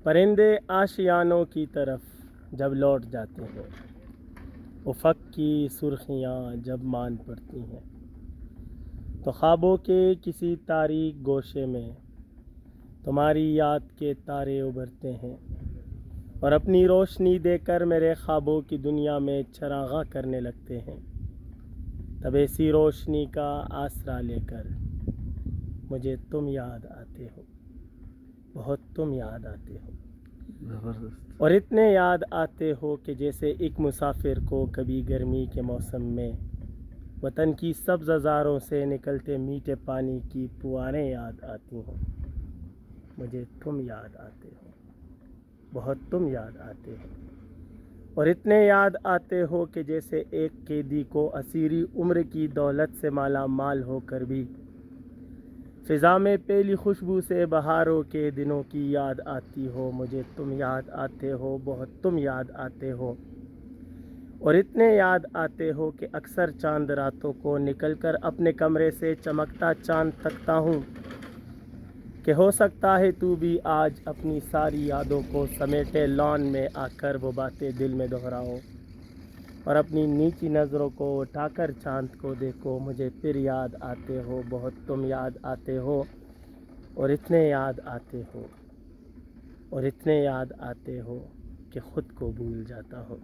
پرندے آشیانوں کی طرف جب لوٹ جاتے ہیں، افق کی سرخیاں جب مان پڑتی ہیں، تو خوابوں کے کسی تاریک گوشے میں تمہاری یاد کے تارے ابھرتے ہیں اور اپنی روشنی دے کر میرے خوابوں کی دنیا میں چراغاں کرنے لگتے ہیں۔ تب ایسی روشنی کا آسرا لے کر مجھے تم یاد آتے ہو، بہت تم یاد آتے ہو، اور اتنے یاد آتے ہو کہ جیسے ایک مسافر کو کبھی گرمی کے موسم میں وطن کی سبز زاروں سے نکلتے میٹھے پانی کی پواریں یاد آتی ہوں۔ مجھے تم یاد آتے ہو، بہت تم یاد آتے ہو، اور اتنے یاد آتے ہو کہ جیسے ایک قیدی کو اسیری عمر کی دولت سے مالا مال ہو کر بھی فضا میں پہلی خوشبو سے بہاروں کے دنوں کی یاد آتی ہو۔ مجھے تم یاد آتے ہو، بہت تم یاد آتے ہو، اور اتنے یاد آتے ہو کہ اکثر چاند راتوں کو نکل کر اپنے کمرے سے چمکتا چاند تکتا ہوں کہ ہو سکتا ہے تو بھی آج اپنی ساری یادوں کو سمیٹے لان میں آ کر وہ باتیں دل میں دہراؤ اور اپنی نیچی نظروں کو اٹھا کر چاند کو دیکھو۔ مجھے پھر یاد آتے ہو، بہت تم یاد آتے ہو، اور اتنے یاد آتے ہو، اور اتنے یاد آتے ہو کہ خود کو بھول جاتا ہو۔